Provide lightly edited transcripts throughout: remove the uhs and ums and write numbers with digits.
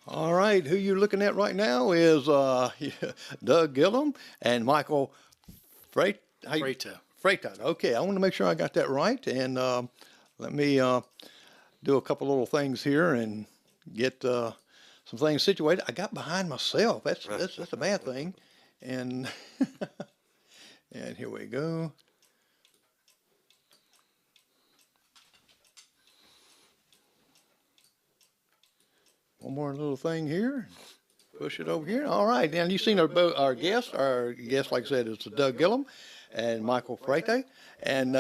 All right, who you're looking at right now is Doug Gilliam and Michael Freyta. Freyta. Okay, I want to make sure I got that right, and let me do a couple little things here and get some things situated. I got behind myself. That's a bad thing, and and here we go. One more little thing here. Push it over here. All right. And you've seen our guest. Our guest, like I said, is Doug Gilliam and Michael Freyta. And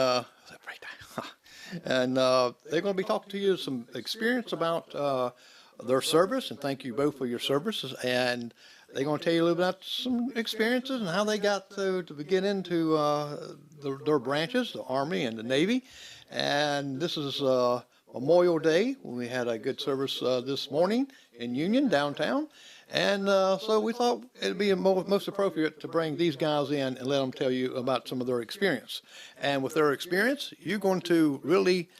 and they're going to be talking to you some experience about their service. And thank you both for your services. And they're going to tell you a little about some experiences and how they got to get into their branches, the Army and the Navy. And this is Memorial Day. We had a good service this morning in Union downtown, and so we thought it'd be most appropriate to bring these guys in and let them tell you about some of their experience. And with their experience, you're going to really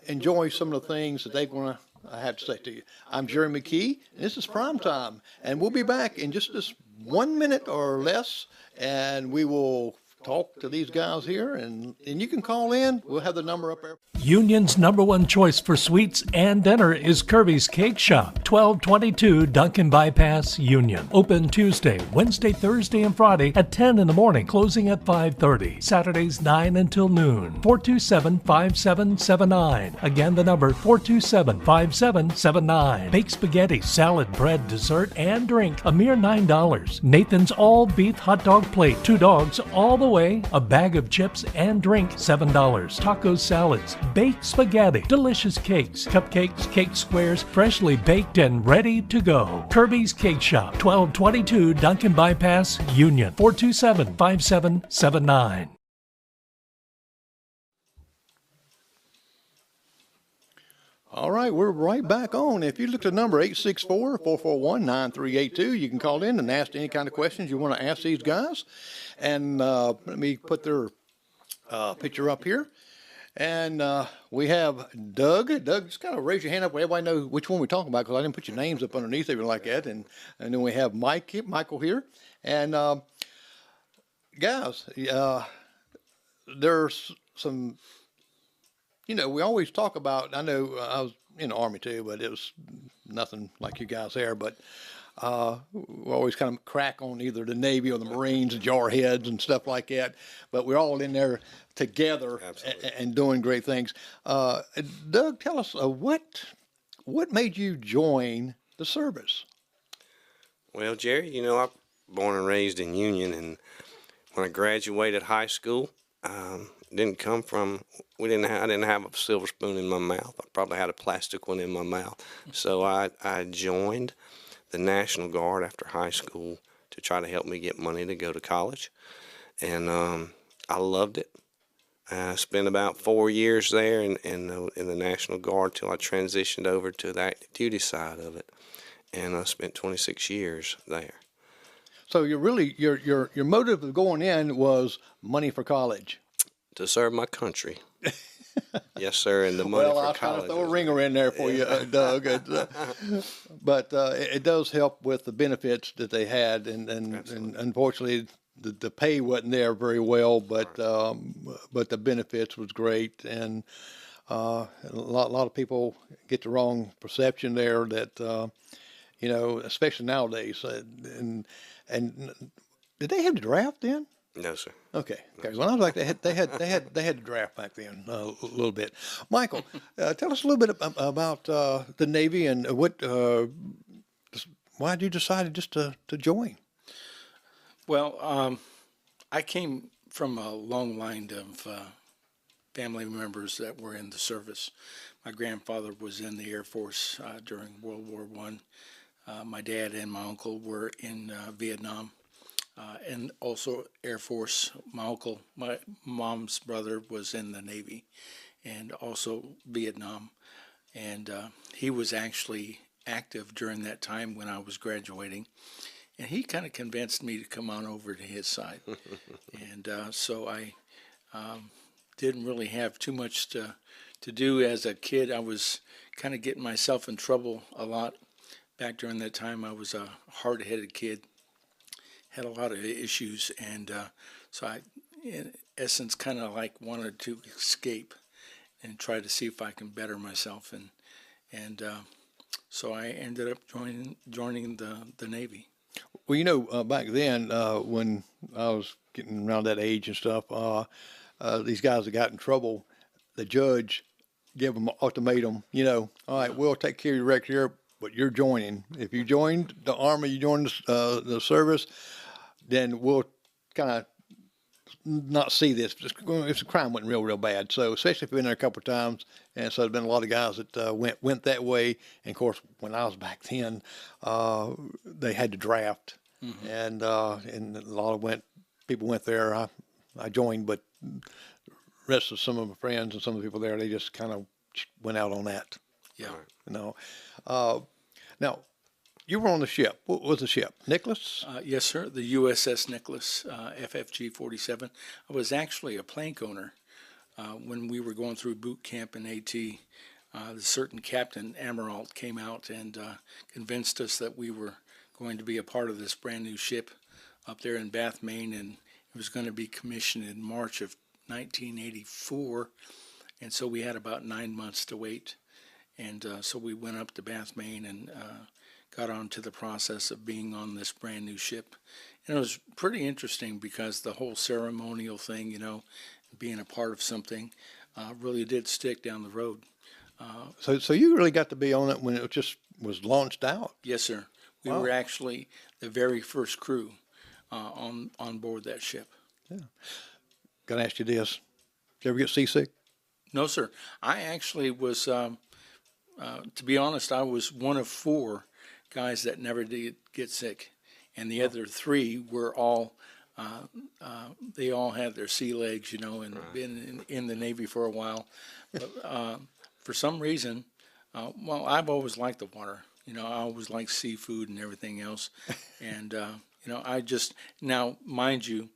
enjoy some of the things that they're going to have to say to you. I'm Jerry McKee, and this is Prime Time, and we'll be back in just this 1 minute or less, and we will talk to these guys here, and you can call in. We'll have the number up there. Union's #1 choice for sweets and dinner is Kirby's Cake Shop, 1222 Duncan Bypass, Union. Open Tuesday, Wednesday, Thursday, and Friday at 10 in the morning, closing at 5:30. Saturdays 9 until noon. 427-5779. Again, the number 427-5779. Baked spaghetti, salad, bread, dessert, and drink, a mere $9. Nathan's all-beef hot dog plate, 2 dogs all the way. A bag of chips and drink, $7. Tacos, salads, baked spaghetti, delicious cakes, cupcakes, cake squares, freshly baked and ready to go. Kirby's Cake Shop, 1222 Duncan Bypass, Union, 427-5779. All right, we're right back on. If you look at the number 864-441-9382, you can call in and ask any kind of questions you want to ask these guys. And let me put their picture up here. And we have Doug. Doug, just kind of raise your hand up so everybody knows which one we're talking about, because I didn't put your names up underneath even like that. And then we have Michael here. And guys, there's some, we always talk about, I know I was in the Army too, but it was nothing like you guys there, but we always kind of crack on either the Navy or the Marines and jarheads and stuff like that, but we're all in there together and doing great things. Doug, tell us what made you join the service? Well, Jerry, I'm born and raised in Union, and when I graduated high school, didn't come from, I didn't have a silver spoon in my mouth. I probably had a plastic one in my mouth. So I joined the National Guard after high school to try to help me get money to go to college. And I loved it. I spent about 4 years there in the National Guard till I transitioned over to the active duty side of it. and I spent 26 years there. So you're really your motive of going in was money for college. To serve my country. Yes, sir, and the money Well, for I'll kind of college. throw a was- ringer in there for you, Doug. But it does help with the benefits that they had, and unfortunately, the pay wasn't there very well, but the benefits was great, and a lot of people get the wrong perception there that especially nowadays, and did they have the draft then? No, sir. Okay. When I was like, they had the draft back then a little bit. Michael, tell us a little bit about the Navy and why did you decide just to join? Well, I came from a long line of family members that were in the service. My grandfather was in the Air Force during World War I. My dad and my uncle were in Vietnam. And also Air Force. My mom's brother was in the Navy and also Vietnam. And he was actually active during that time when I was graduating. And he kind of convinced me to come on over to his side. And so I didn't really have too much to do as a kid. I was kind of getting myself in trouble a lot. Back during that time, I was a hard-headed kid. Had a lot of issues, and so I, in essence, kind of like wanted to escape and try to see if I can better myself, and so I ended up joining the Navy. Well, back then when I was getting around that age and stuff, these guys that got in trouble, the judge gave them an ultimatum. All right, we'll take care of your record here, but you're joining. If you joined the Army, you joined the service, then we'll kind of not see this. If the crime went real bad. So especially if you've been there a couple of times, and so there's been a lot of guys that went that way. And of course, when I was back then, they had to draft, and a lot of people went there. I joined, but the rest of some of my friends and some of the people there, they just kind of went out on that. Yeah. Now, you were on the ship. What was the ship? Nicholas? Yes, sir. The USS Nicholas, FFG 47. I was actually a plank owner when we were going through boot camp in AT. The certain Captain Amaralt came out and convinced us that we were going to be a part of this brand new ship up there in Bath, Maine, and it was going to be commissioned in March of 1984. And so we had about 9 months to wait. And so we went up to Bath, Maine, and got on to the process of being on this brand new ship. And it was pretty interesting because the whole ceremonial thing, being a part of something, really did stick down the road. So you really got to be on it when it just was launched out? Yes, sir. We Wow. were actually the very first crew on board that ship. Yeah. Got to ask you this. Did you ever get seasick? No, sir. I actually was, to be honest, I was one of 4 guys that never did get sick, and the other 3 were all they all had their sea legs, and been in the Navy for a while. But for some reason, I've always liked the water. I always liked seafood and everything else, and I just now, mind you,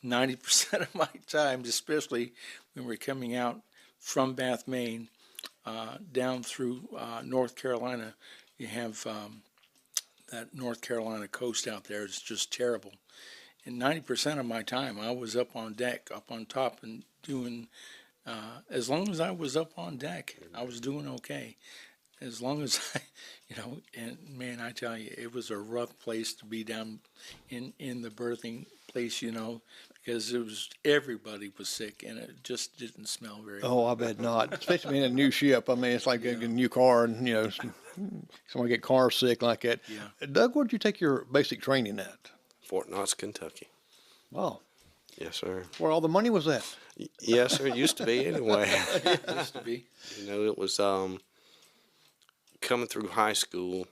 90% of my time, especially when we're coming out from Bath, Maine, down through North Carolina. You have that North Carolina coast out there is just terrible. And 90% of my time, I was up on deck, up on top, and doing, as long as I was up on deck, I was doing okay. As long as and man, I tell you, it was a rough place to be down in the berthing place, because everybody was sick, and it just didn't smell very good. Oh, I bet not. Especially in a new ship. I mean, it's like a new car, and someone get car sick like that. Yeah. Doug, where did you take your basic training at? Fort Knox, Kentucky. Wow. Yes, sir. Where all the money was at? Yes, sir. It used to be anyway. It used to be. It was coming through high school.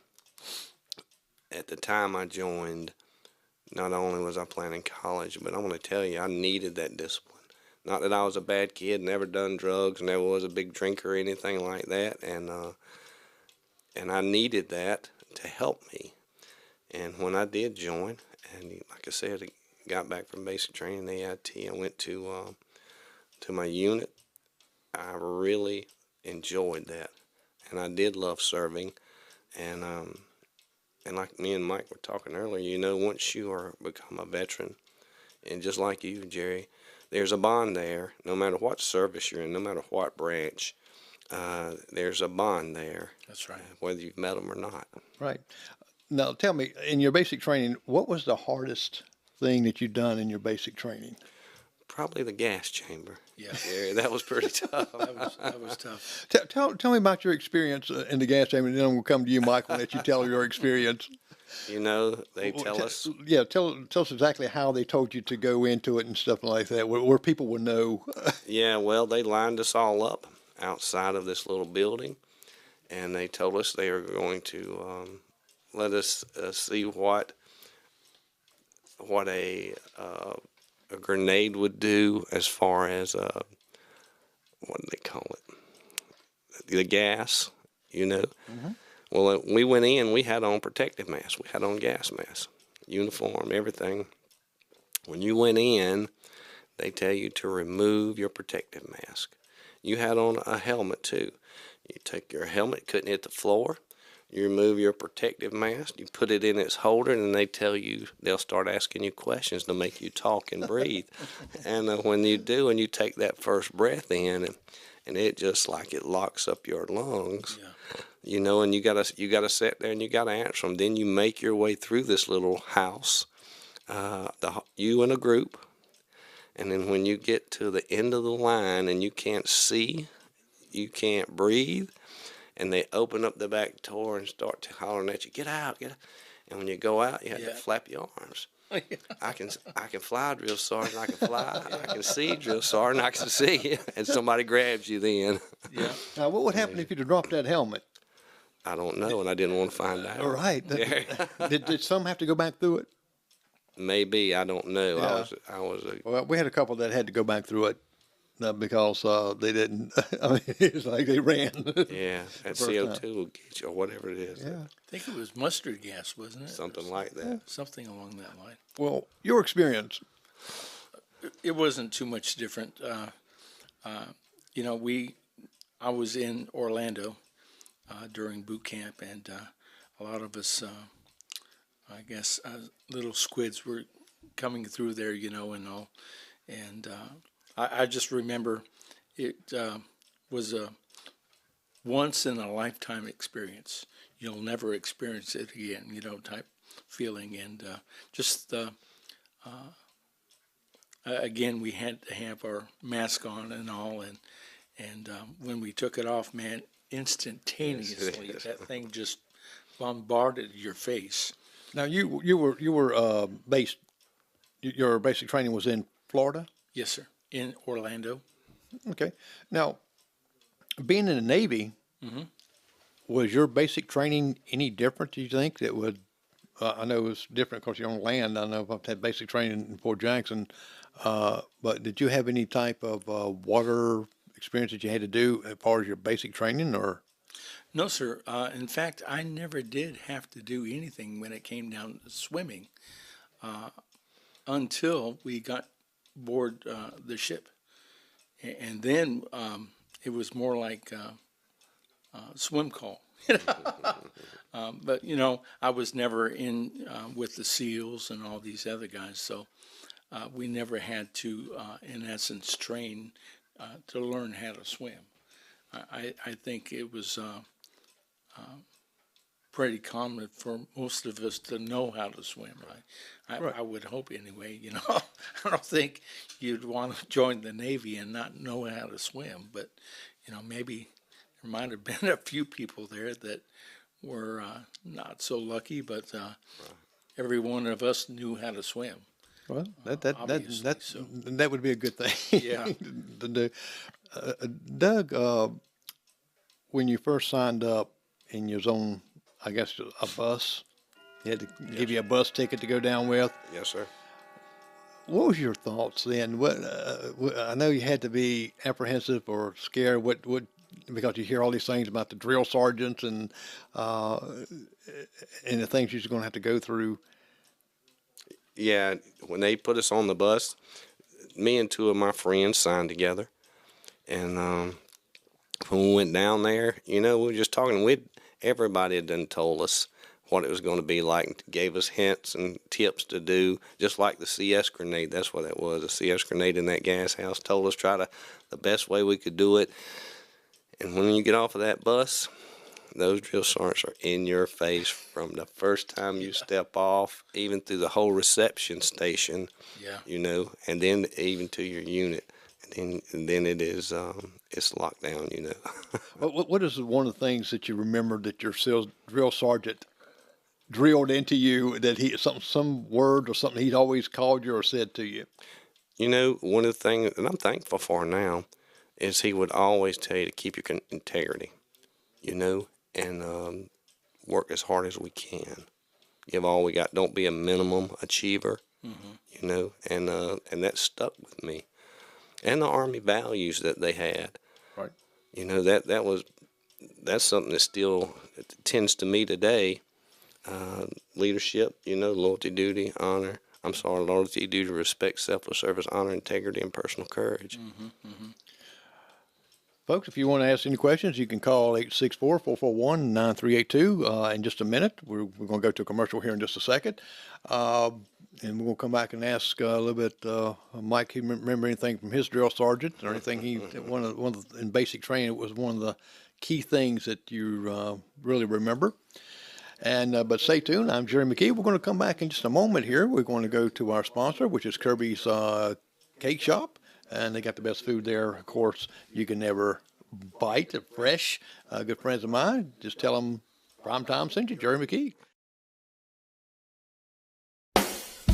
At the time I joined, not only was I planning college, but I want to tell you, I needed that discipline. Not that I was a bad kid, never done drugs, never was a big drinker or anything like that, and I needed that to help me. And when I did join, and like I said, I got back from basic training, AIT, I went to my unit. I really enjoyed that, and I did love serving. And like me and Mike were talking earlier, once you are become a veteran, and just like you, Jerry, there's a bond there. No matter what service you're in, no matter what branch, there's a bond there. That's right. Whether you've met them or not. Right. Now, tell me, in your basic training, what was the hardest thing that you've done in your basic training? Probably the gas chamber. Yeah. Jerry, that was pretty tough. That was tough. Tell me about your experience in the gas chamber, and then we'll come to you, Michael, and let you tell your experience. They tell us. Yeah, tell us exactly how they told you to go into it and stuff like that, where people would know. Yeah, well, they lined us all up outside of this little building, and they told us they were going to let us see what a grenade would do as far as what do they call it? The gas, Mm-hmm. Well, we went in. We had on protective masks. We had on gas masks, uniform, everything. When you went in, they tell you to remove your protective mask. You had on a helmet too. You take your helmet, couldn't hit the floor. You remove your protective mask, you put it in its holder, and they'll start asking you questions to make you talk and breathe. And when you do, and you take that first breath in, and it just like it locks up your lungs, and you gotta sit there and you gotta answer them. Then you make your way through this little house, you in a group, and then when you get to the end of the line and you can't see, you can't breathe, and they open up the back door and start hollering at you, get out. And when you go out, you have to flap your arms. I can fly, drill sergeant, I can fly. I can see, drill sergeant, I can see. And somebody grabs you then. Yeah. Now, what would happen if you'd have dropped that helmet? I don't know, and I didn't want to find out. All right. Did some have to go back through it? Maybe, I don't know. Yeah. Well, we had a couple that had to go back through it because they didn't. I mean, it's like they ran. Yeah, that CO2 will get you, or whatever it is. Yeah. I think it was mustard gas, wasn't it? Something like that. Something along that line. Well, your experience. It wasn't too much different. I was in Orlando during boot camp, and a lot of us, I guess, little squids were coming through there, and all. And I just remember it was a once in a lifetime experience. You'll never experience it again, type feeling. And again, we had to have our mask on and all. And when we took it off, man, instantaneously, that thing just bombarded your face. Now, you were based. Your basic training was in Florida. Yes, sir. In Orlando. Okay. Now, being in the Navy, was your basic training any different? Do you think that would? I know it was different because you're on land. I know I've had basic training in Fort Jackson, but did you have any type of water experience that you had to do as far as your basic training, or? No, sir. In fact, I never did have to do anything when it came down to swimming until we got board the ship. And then it was more like swim call. But, I was never in with the SEALs and all these other guys, so we never had to, in essence, train to learn how to swim. I think it was pretty common for most of us to know how to swim. Right. I would hope anyway. I don't think you'd want to join the Navy and not know how to swim. But maybe there might have been a few people there that were not so lucky. But every one of us knew how to swim. Well, that would be a good thing. Yeah. To do. Doug, when you first signed up and you was on, I guess, a bus, they had to give you a bus ticket to go down with. Yes, sir. What was your thoughts then? What I know you had to be apprehensive or scared. What because you hear all these things about the drill sergeants and the things you're going to have to go through. Yeah, when they put us on the bus, me and two of my friends signed together, and when we went down there, we were just talking. Everybody had done told us what it was going to be like, and gave us hints and tips to do, just like the CS grenade. That's what it was, a CS grenade in that gas house. Told us the best way we could do it. And when you get off of that bus, those drill sergeants are in your face from the first time you step off, even through the whole reception station. Yeah. And then even to your unit. And then it is it's locked down. What is one of the things that you remember that your drill sergeant drilled into you, that he some word or something he'd always called you or said to you? One of the things that I'm thankful for now is he would always tell you to keep your integrity, and work as hard as we can. Give all we got. Don't be a minimum achiever, and that stuck with me. And the Army values that they had. Right. That's something that still tends to me today. Leadership, loyalty, duty, honor. Loyalty, duty, respect, selfless service, honor, integrity, and personal courage. Folks, if you want to ask any questions, you can call 864-441-9382. In just a minute, we're going to go to a commercial here in just a second. And we're going to come back and ask a little bit, Mike, he remember anything from his drill sergeant or anything in basic training, it was one of the key things that you really remember. And but stay tuned. I'm Jerry McKee. We're going to come back in just a moment here. We're going to go to our sponsor, which is Kirby's Cake Shop. And they got the best food there. Of course, you can never bite it fresh. Good friends of mine. Just tell them Primetime sent you, Jerry McKee.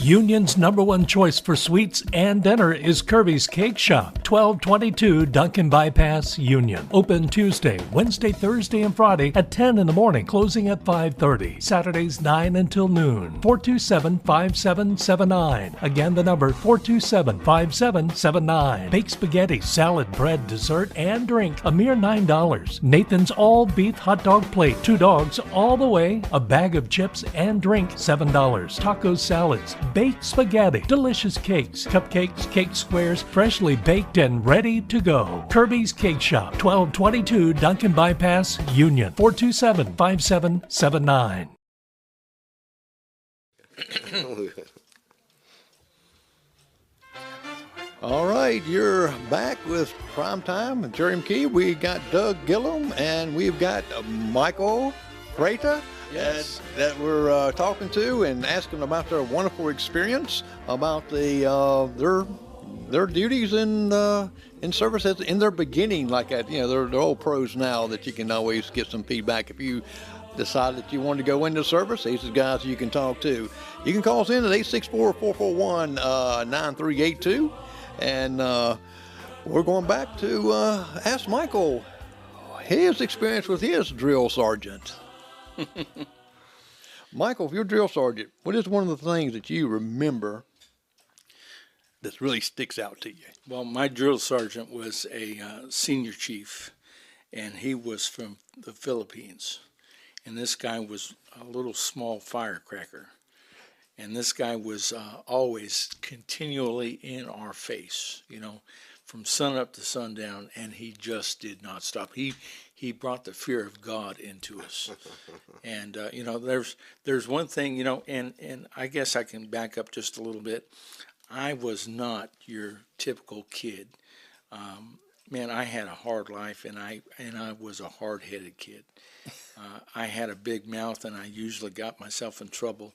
Union's #1 choice for sweets and dinner is Kirby's Cake Shop, 1222 Duncan Bypass, Union. Open Tuesday, Wednesday, Thursday, and Friday at 10 in the morning, closing at 5:30. Saturdays 9 until noon. 427-5779. Again, the number 427-5779. Baked spaghetti, salad, bread, dessert, and drink, a mere $9. Nathan's all-beef hot dog plate, 2 dogs all the way, a bag of chips and drink, $7. Taco salads, baked spaghetti, delicious cakes, cupcakes, cake squares, freshly baked and ready to go. Kirby's Cake Shop, 1222 Duncan Bypass, Union, 427-5779. All right, you're back with Primetime and Jerry McKee. We got Doug Gilliam and we've got Michael Freyta. Yes. That we're talking to and asking about their wonderful experience, about their duties in service in their beginning, like at they're all pros now that you can always get some feedback if you decide that you want to go into service. These are the guys you can talk to. You can call us in at 864-441-9382, and we're going back to ask Michael his experience with his drill sergeant. Michael, if you're a drill sergeant, what is one of the things that you remember that really sticks out to you? Well, my drill sergeant was a senior chief, and he was from the Philippines. And this guy was a little small firecracker. And this guy was always continually in our face, from sun up to sundown, and he just did not stop. He brought the fear of God into us. And, there's one thing, and I guess I can back up just a little bit. I was not your typical kid. Man, I had a hard life, and I was a hard-headed kid. I had a big mouth, and I usually got myself in trouble.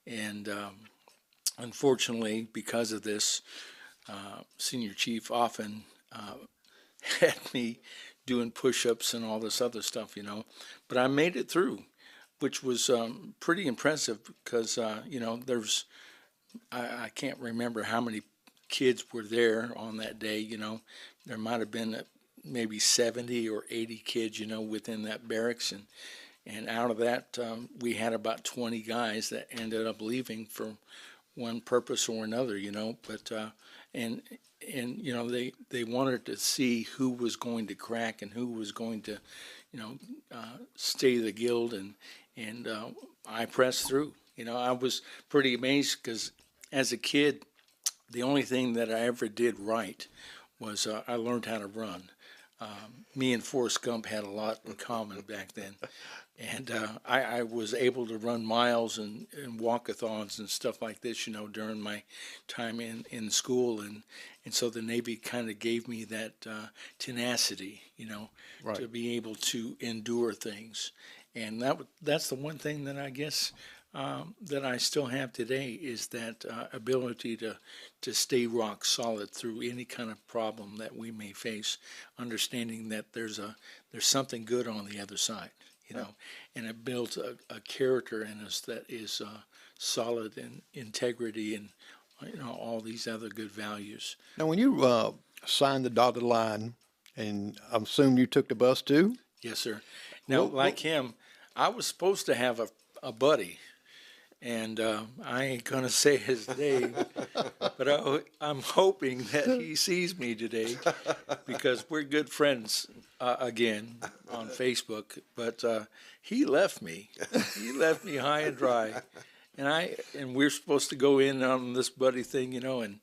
And unfortunately, because of this, senior chief often had me doing push-ups and all this other stuff, But I made it through, which was pretty impressive because, I can't remember how many kids were there on that day, There might have been maybe 70 or 80 kids, within that barracks. And out of that, we had about 20 guys that ended up leaving for one purpose or another, But and you know, they wanted to see who was going to crack and who was going to, you know, stay the guild, and I pressed through. You know, I was pretty amazed because as a kid, the only thing that I ever did right was I learned how to run. Me and Forrest Gump had a lot in common back then. And I was able to run miles and walkathons and stuff like this, you know, during my time in school. And so the Navy kind of gave me that tenacity, you know, Right. to be able to endure things. And that's the one thing that I guess that I still have today is that ability to stay rock solid through any kind of problem that we may face, understanding that there's something good on the other side, you know, and it builds a character in us that is solid in integrity and, you know, all these other good values. Now, when you signed the dotted line, and I'm assuming you took the bus too? Yes, sir. Now, like him, I was supposed to have a buddy. And I ain't going to say his name, but I'm hoping that he sees me today because we're good friends again on Facebook. But he left me. He left me high and dry. And we're supposed to go in on this buddy thing, you know, and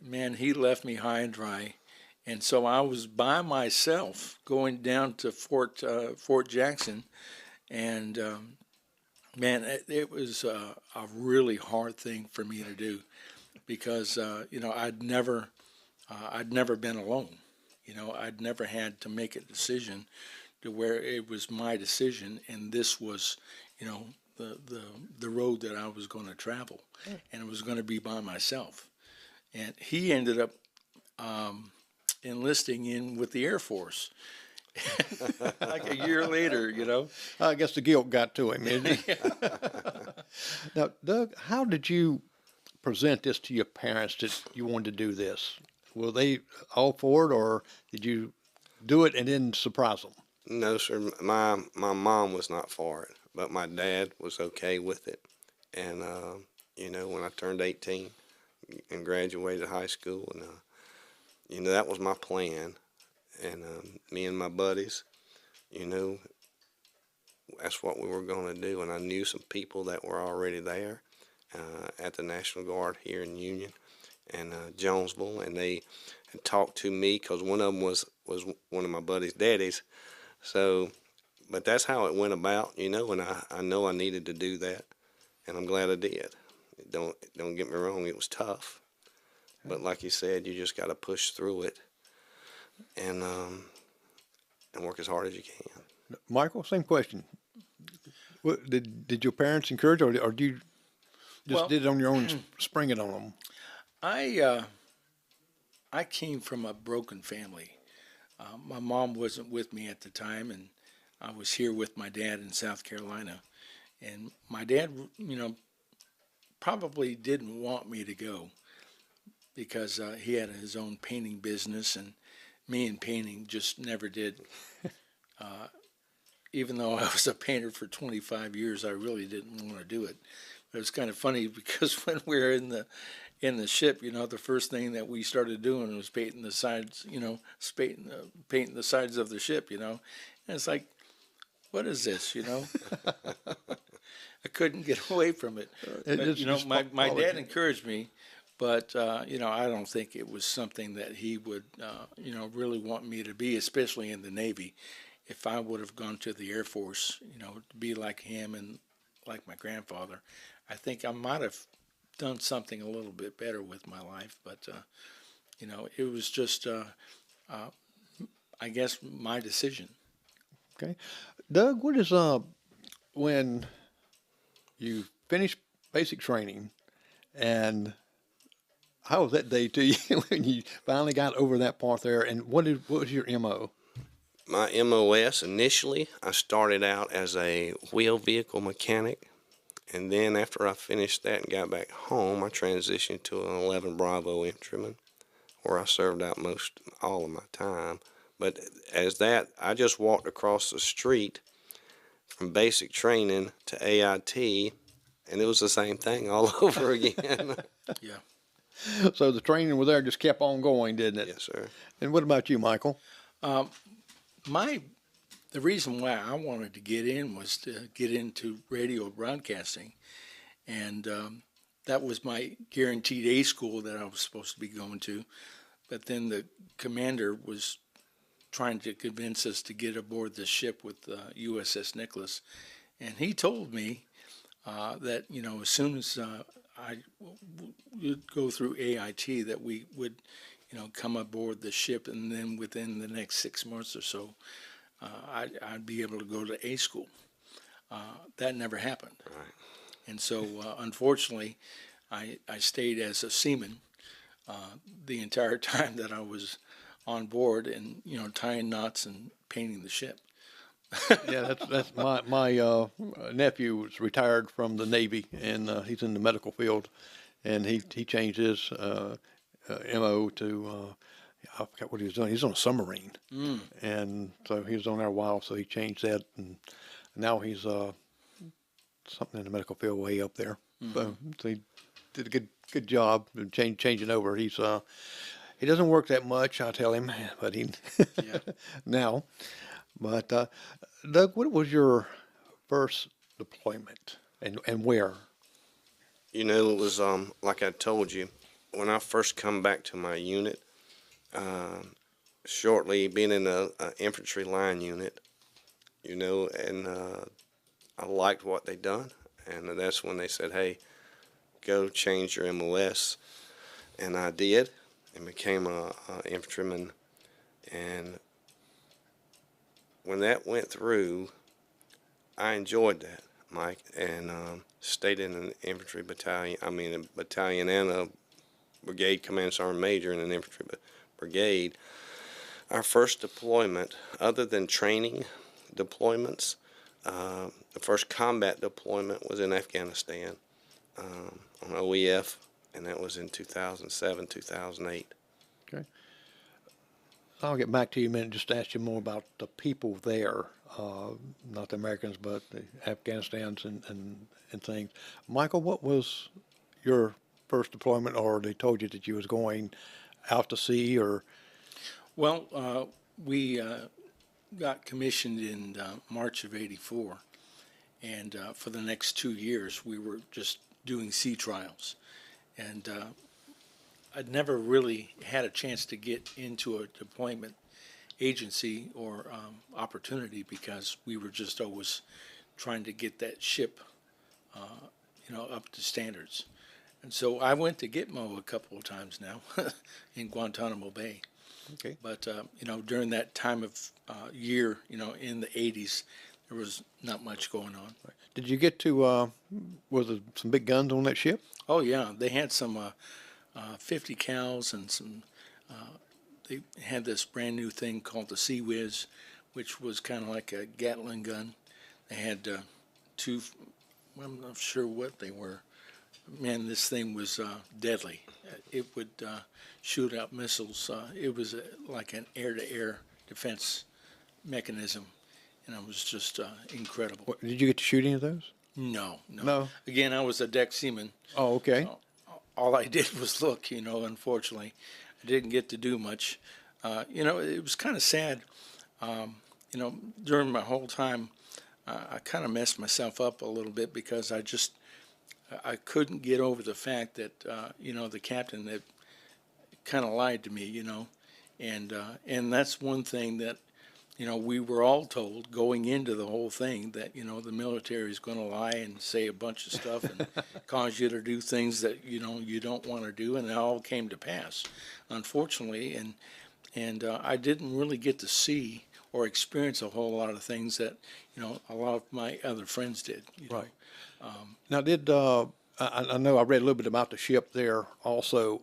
man, he left me high and dry. And so I was by myself going down to Fort Jackson, and man, it was a really hard thing for me to do because you know, I'd never been alone. You know, I'd never had to make a decision to where it was my decision, and this was, you know, the road that I was going to travel, and it was going to be by myself. And he ended up enlisting in with the Air Force. Like a year later, you know. I guess the guilt got to him, didn't it? Now, Doug, how did you present this to your parents that you wanted to do this? Were they all for it, or did you do it and then surprise them? No, sir. My mom was not for it, but my dad was okay with it. And you know, when I turned 18 and graduated high school, and you know, that was my plan. And me and my buddies, you know, that's what we were going to do. And I knew some people that were already there at the National Guard here in Union and Jonesville, and they had talked to me because one of them was one of my buddy's daddies. So, but that's how it went about, you know. And I know I needed to do that, and I'm glad I did. Don't get me wrong; it was tough, but like you said, you just got to push through it. And work as hard as you can. Michael, same question. What, did your parents encourage, or do you just did it on your own, spring it on them? I came from a broken family. My mom wasn't with me at the time, and I was here with my dad in South Carolina. And my dad, you know, probably didn't want me to go because he had his own painting business, and me and painting just never did. Even though I was a painter for 25 years, I really didn't want to do it. But it was kind of funny because when we were in the ship, you know, the first thing that we started doing was painting the sides, you know, painting the sides of the ship, you know. And it's like, what is this, you know? I couldn't get away from it. But, you know, my dad encouraged me. But, you know, I don't think it was something that he would, you know, really want me to be, especially in the Navy. If I would have gone to the Air Force, you know, to be like him and like my grandfather, I think I might have done something a little bit better with my life. But, you know, it was just, I guess, my decision. Okay. Doug, what is, when you finish basic training, and how was that day to you when you finally got over that part there? And what was your MO? My MOS, initially, I started out as a wheel vehicle mechanic. And then after I finished that and got back home, I transitioned to an 11 Bravo infantryman, where I served out all of my time. But as that, I just walked across the street from basic training to AIT, and it was the same thing all over again. Yeah. So the training was there just kept on going, didn't it? Yes, sir. And what about you, Michael? The reason why I wanted to get in was to get into radio broadcasting, and that was my guaranteed A school that I was supposed to be going to. But then the commander was trying to convince us to get aboard the ship with USS Nicholas, and he told me that as soon as I would go through AIT, that we would come aboard the ship, and then within the next 6 months or so, I'd be able to go to A school. That never happened. Right. And so, unfortunately, I stayed as a seaman the entire time that I was on board, and tying knots and painting the ship. Yeah, that's my nephew was retired from the Navy, and he's in the medical field, and he changed his MO to I forgot what he was doing. He's on a submarine, and so he was on there a while. So he changed that, and now he's something in the medical field way up there. So he did a good job of changing over. He doesn't work that much, I tell him, but he now. But Doug, what was your first deployment, and where? It was like I told you, when I first come back to my unit, shortly being in a infantry line unit, and I liked what they done, and that's when they said, "Hey, go change your MOS," and I did, and became a infantryman, and when that went through, I enjoyed that, Mike, and stayed in an infantry battalion. I mean, a battalion and a brigade command sergeant major in an infantry brigade. Our first deployment, other than training deployments, the first combat deployment was in Afghanistan on OEF, and that was in 2007, 2008. Okay. I'll get back to you in a minute, just to ask you more about the people there, not the Americans, but the Afghanistans and things. Michael, what was your first deployment, or they told you that you was going out to sea, or? Well, we got commissioned in March of '84, and for the next 2 years we were just doing sea trials, and I'd never really had a chance to get into a deployment agency or opportunity, because we were just always trying to get that ship, up to standards. And so I went to Gitmo a couple of times now in Guantanamo Bay. Okay. But, during that time of year, in the 80s, there was not much going on. Did you get to, was there some big guns on that ship? Oh, yeah. They had some 50 cals and some, they had this brand new thing called the Sea Whiz, which was kind of like a Gatling gun. They had two, well, I'm not sure what they were. Man, this thing was deadly. It would shoot out missiles. It was like an air-to-air defense mechanism, and it was just incredible. What, did you get to shoot any of those? No. No? Again, I was a deck seaman. Oh, okay. All I did was look, unfortunately. I didn't get to do much. It was kind of sad. During my whole time, I kind of messed myself up a little bit, because I couldn't get over the fact that, the captain that kind of lied to me, and that's one thing that, we were all told going into the whole thing, that, the military is going to lie and say a bunch of stuff and cause you to do things that, you don't want to do, and it all came to pass, unfortunately, and I didn't really get to see or experience a whole lot of things that, a lot of my other friends did. Right. Now, I know I read a little bit about the ship there also,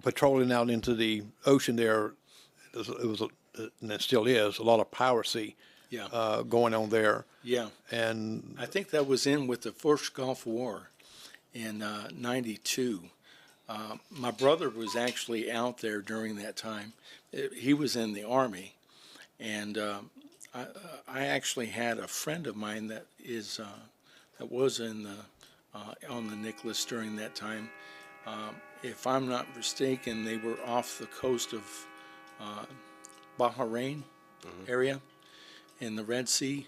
patrolling out into the ocean there. It was and it still is, a lot of piracy going on there. Yeah. And I think that was in with the first Gulf War in '92. My brother was actually out there during that time. He was in the Army, and I actually had a friend of mine that was in the on the Nicholas during that time. If I'm not mistaken, they were off the coast of Bahrain area in the Red Sea,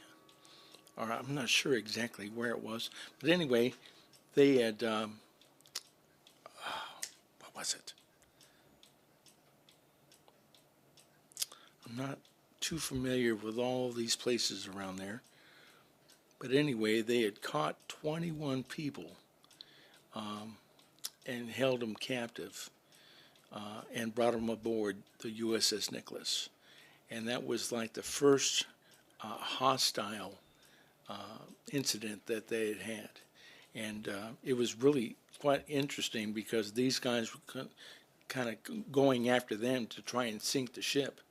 or I'm not sure exactly where it was. But anyway, they had, what was it? I'm not too familiar with all these places around there. But anyway, they had caught 21 people and held them captive and brought them aboard the USS Nicholas. And that was like the first hostile incident that they had had. And it was really quite interesting because these guys were kind of going after them to try and sink the ship.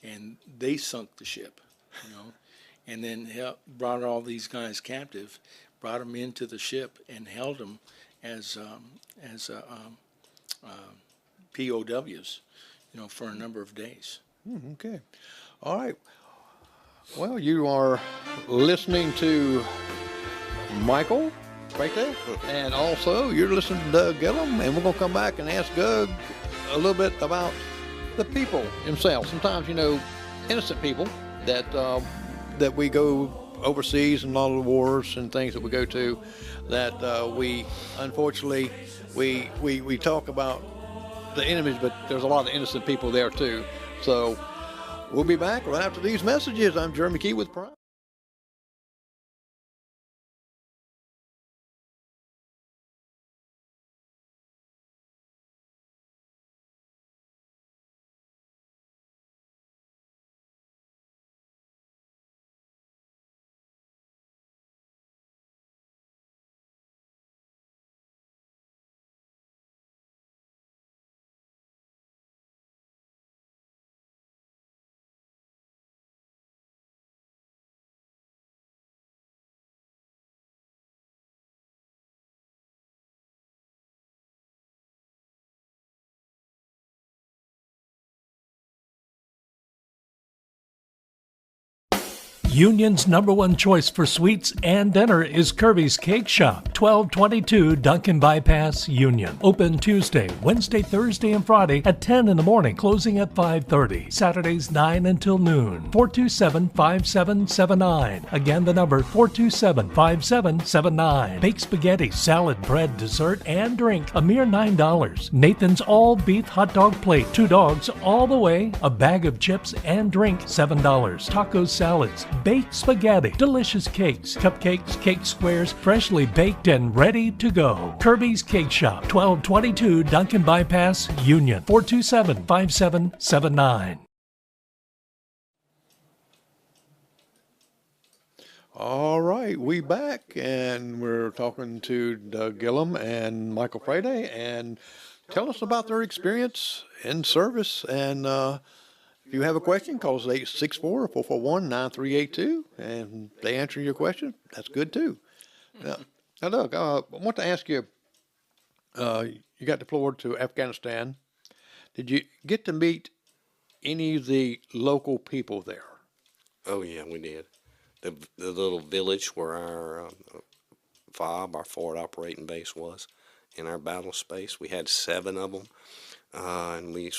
And they sunk the ship, you know, and then brought all these guys captive, brought them into the ship and held them as POWs, you know, for a number of days. Okay. All right. Well, you are listening to Michael Freyta, and also you're listening to Doug Gilliam, and we're going to come back and ask Doug a little bit about the people themselves. Sometimes, you know, innocent people that that we go overseas and a lot of the wars and things that we go to, that we unfortunately we talk about the enemies, but there's a lot of innocent people there too. So we'll be back right after these messages. I'm Jeremy McKee with Prime. Union's #1 choice for sweets and dinner is Kirby's Cake Shop, 1222 Duncan Bypass, Union. Open Tuesday, Wednesday, Thursday, and Friday at 10 in the morning, closing at 5:30. Saturdays 9 until noon. 427-5779. Again, the number 427-5779. Baked spaghetti, salad, bread, dessert, and drink, a mere $9. Nathan's all-beef hot dog plate, 2 dogs all the way, a bag of chips and drink, $7. Taco salads, baked spaghetti, delicious cakes, cupcakes, cake squares, freshly baked and ready to go. Kirby's Cake Shop, 1222 Duncan Bypass, Union, 427-5779. All right, we back, and we're talking to Doug Gilliam and Michael Freyta, and tell us about their experience in service. And if you have a question, call us 864-441-9382, and they answer your question. That's good too. Now Doug, I want to ask you. You got deployed to Afghanistan. Did you get to meet any of the local people there? Oh yeah, we did. The little village where our FOB, our forward operating base, was in our battle space. We had 7 of them, and we,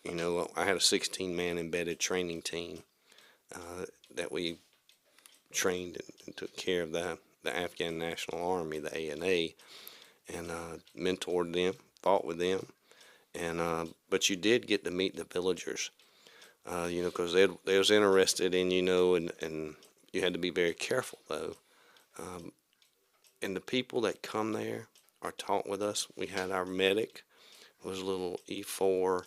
you know, I had a 16-man embedded training team that we trained and took care of the Afghan National Army, the ANA, and mentored them, fought with them, and but you did get to meet the villagers, you know, because they was interested in, you know, and you had to be very careful though. And the people that come there are taught with us. We had our medic, was a little E4,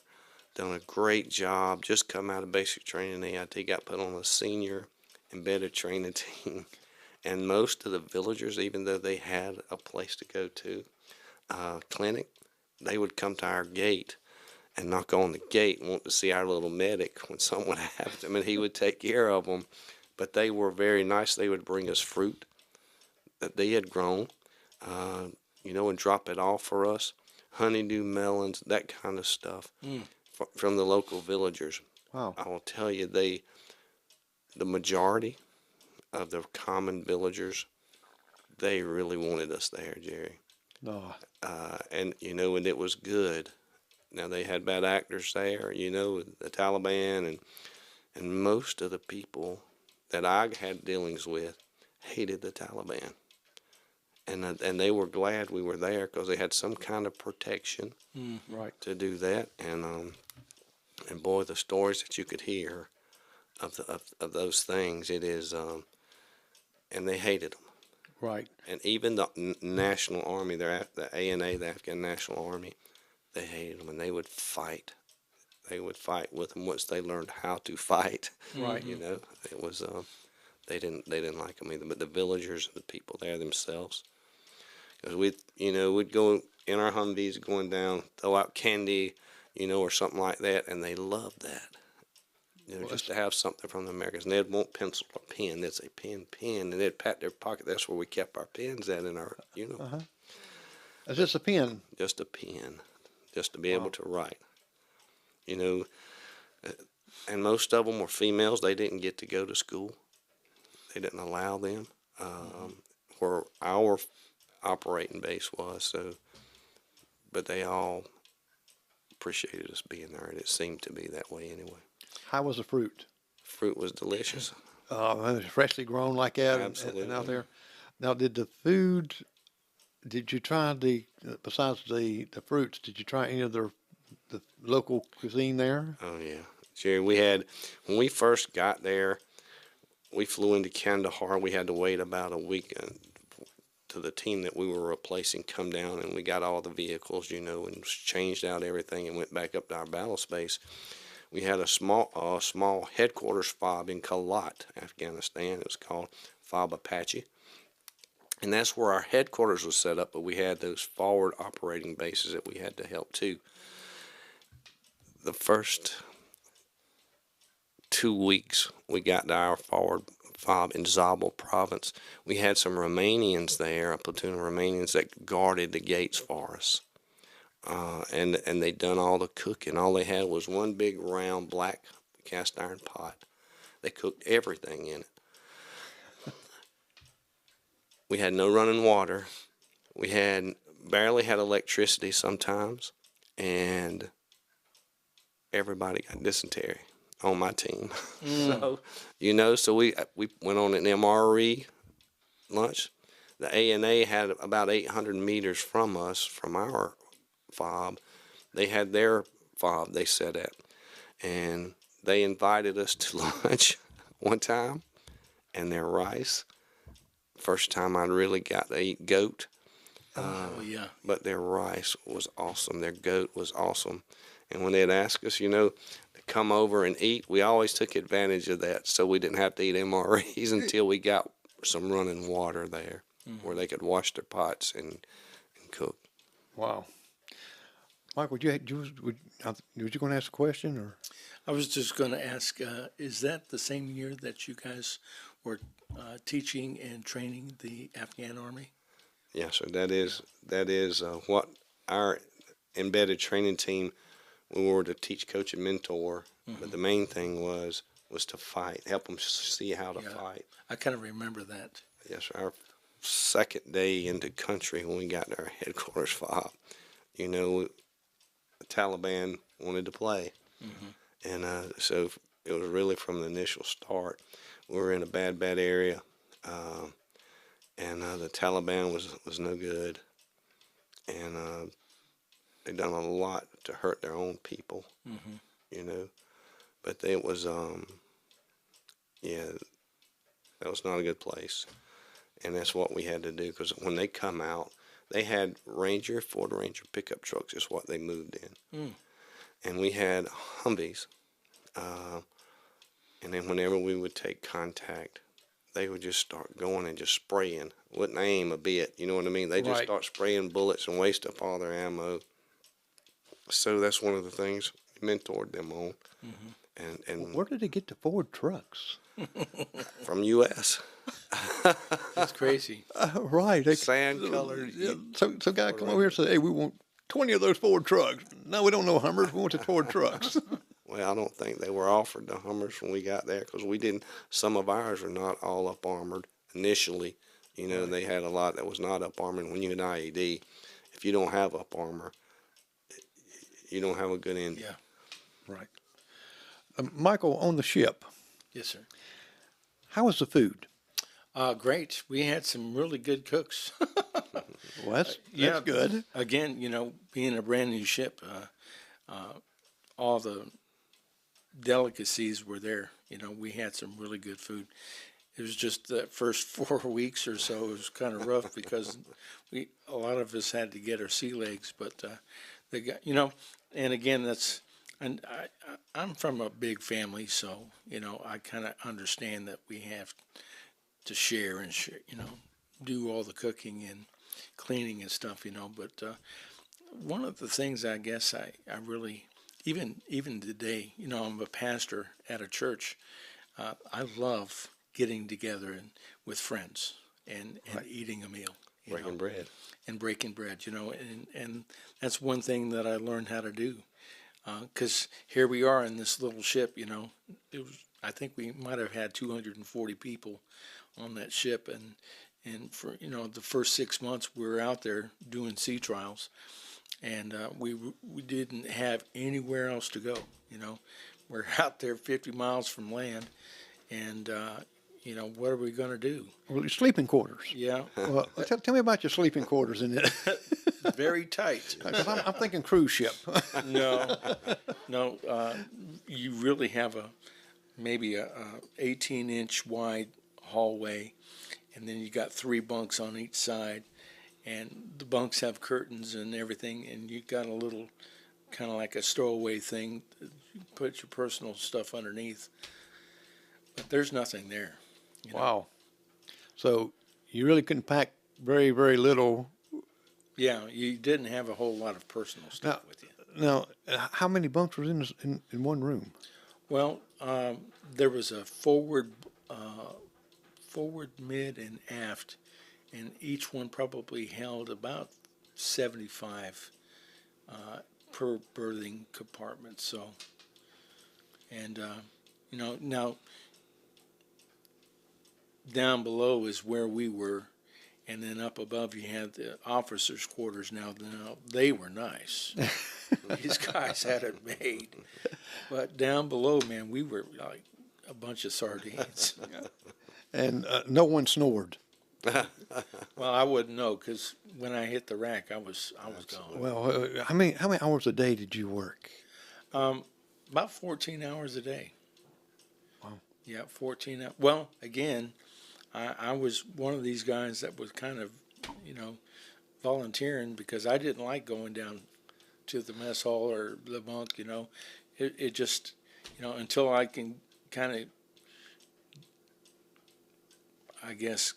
done a great job, just come out of basic training AIT, got put on a senior embedded training team. And most of the villagers, even though they had a place to go to, clinic, they would come to our gate and knock on the gate and want to see our little medic when something happened to them, and he would take care of them. But they were very nice. They would bring us fruit that they had grown, you know, and drop it off for us. Honeydew melons, that kind of stuff from the local villagers. Wow. I will tell you, the majority of the common villagers, they really wanted us there, Jerry. No. And and it was good. Now they had bad actors there, the Taliban, and most of the people that I had dealings with hated the Taliban, and they were glad we were there because they had some kind of protection Right. to do that, and boy, the stories that you could hear of those things, it is, and they hated them. Right. And even the National Army, the ANA, the Afghan National Army, they hated them, and they would fight. They would fight with them once they learned how to fight. Right. It was they didn't like them either. But the villagers, the people there themselves, because we'd go in our Humvees going down, throw out candy, or something like that, and they loved that. Just to have something from the Americans. And they'd want pencil or pen. They'd say pen, and they'd pat their pocket. That's where we kept our pens at in our, Is this a pen? just a pen, just to be able to write. And most of them were females. They didn't get to go to school. They didn't allow them where our operating base was. So, but they all appreciated us being there, and it seemed to be that way anyway. How was the fruit? Fruit was delicious. Freshly grown like that Absolutely. and out there. Now, did you try besides the fruits, did you try any of the local cuisine there? Oh yeah, Jerry. When we first got there, we flew into Kandahar. We had to wait about a week to the team that we were replacing come down, and we got all the vehicles, and changed out everything and went back up to our battle space. We had a small headquarters fob in Kalat, Afghanistan. It was called Fob Apache. And that's where our headquarters was set up, but we had those forward operating bases that we had to help too. The first 2 weeks we got to our forward fob in Zabul province. We had some Romanians there, a platoon of Romanians that guarded the gates for us. And they'd done all the cooking. All they had was one big round black cast iron pot. They cooked everything in it. We had no running water. We barely had electricity sometimes, and everybody got dysentery on my team. So we went on an MRE lunch. The ANA had about 800 meters from us, from our fob. They had their fob they set at, and they invited us to lunch one time, and their rice. First time I really got to eat goat. Yeah. But their rice was awesome. Their goat was awesome. And when they'd ask us, to come over and eat, we always took advantage of that, so we didn't have to eat MREs until we got some running water there, where they could wash their pots and cook. Wow. Mike, were you going to ask a question, or? I was just going to ask, is that the same year that you guys were teaching and training the Afghan Army? Yeah, so that is what our embedded training team, we were to teach, coach, and mentor. But the main thing was to fight, help them see how to fight. I kind of remember that. Yes, our second day into country when we got to our headquarters fob, the Taliban wanted to play. And so it was really from the initial start. We were in a bad area, and the Taliban was no good. And they'd done a lot to hurt their own people, But it was, that was not a good place. And that's what we had to do, because when they come out, they had Ford Ranger pickup trucks is what they moved in. And we had Humvees. And then whenever we would take contact, they would just start going and just spraying. Wouldn't aim a bit, you know what I mean? They just start spraying bullets and waste up all their ammo. So that's one of the things we mentored them on. And Where did they get the Ford trucks? from U.S. That's crazy. Right. Sand colored. Some guy come over here and said, "Hey, we want 20 of those Ford trucks." No, we don't know Hummers. We want the Ford trucks. Well, I don't think they were offered the Hummers when we got there, because some of ours are not all up armored initially. You know, they had a lot that was not up armor. And when you're an IED, if you don't have up armor, you don't have a good ending. Yeah. Right. Michael, on the ship, Yes, sir. how was the food? Great. We had some really good cooks. Well, that's Yeah. good. Again, being a brand new ship, all the delicacies were there. We had some really good food. It was just the first 4 weeks or so, it was kind of rough because a lot of us had to get our sea legs, but they got, and again, and I'm from a big family, so, I kind of understand that we have to share and share, do all the cooking and cleaning and stuff, but one of the things I guess I really, even today, I'm a pastor at a church. I love getting together with friends and eating a meal, Breaking bread. and breaking bread, and that's one thing that I learned how to do. Because here we are in this little ship, I think we might have had 240 people on that ship, and for the first 6 months we were out there doing sea trials, and we didn't have anywhere else to go. We're out there 50 miles from land, and what are we going to do? Well, your sleeping quarters. Yeah, Well, tell me about your sleeping quarters in it. very tight. 'Cause I'm thinking cruise ship. No, you really have maybe a 18-inch wide hallway, and then you got 3 bunks on each side, and the bunks have curtains and everything, and you got a little kind of like a stowaway thing. You put your personal stuff underneath, but there's nothing there. Wow. So you really couldn't pack very, very little. Yeah, you didn't have a whole lot of personal stuff with you. Now, how many bunks were in one room? Well, there was a forward, mid, and aft, and each one probably held about 75 per berthing compartment. So, and now down below is where we were, and then up above you had the officers' quarters. Now they were nice. These guys had it made. But down below, man, we were like a bunch of sardines. And no one snored. Well, I wouldn't know, because when I hit the rack, I was gone. Well, how many hours a day did you work? About 14 hours a day. Wow. Yeah, 14 hours. Well, again, I was one of these guys that was kind of, volunteering, because I didn't like going down to the mess hall or the bunk, It just, until I can kind of, I guess,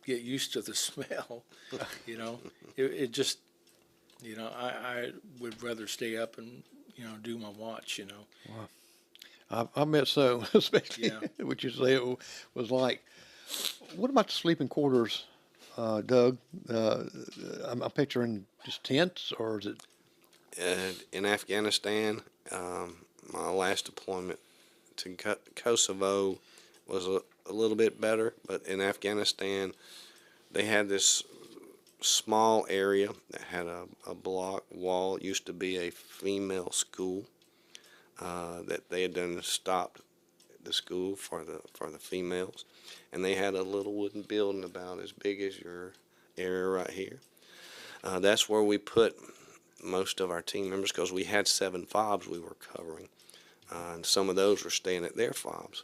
get used to the smell, it just, I would rather stay up and, do my watch, I bet so, especially Yeah. what you say it was like. What about the sleeping quarters, Doug? I'm picturing just tents, or is it? In Afghanistan, my last deployment to Kosovo was a little bit better, but in Afghanistan, they had this small area that had a block wall. It used to be a female school that they had done stopped the school for the females, and they had a little wooden building about as big as your area right here. That's where we put most of our team members, because we had 7 fobs we were covering, and some of those were staying at their fobs.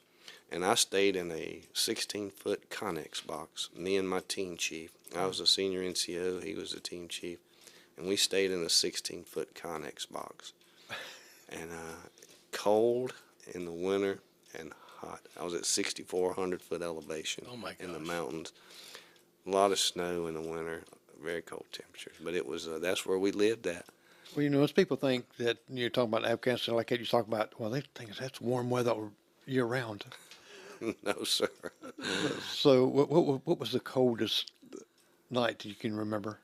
And I stayed in a 16-foot Connex box, me and my team chief. I was a senior NCO, he was the team chief, and we stayed in a 16-foot Connex box. And cold in the winter and hot. I was at 6,400-foot elevation in the mountains. A lot of snow in the winter, very cold temperatures. But it was that's where we lived at. Well, as people think that you're talking about Afghanistan like that, you talk about, well, they think that's warm weather year round. No, sir. So what was the coldest night that you can remember?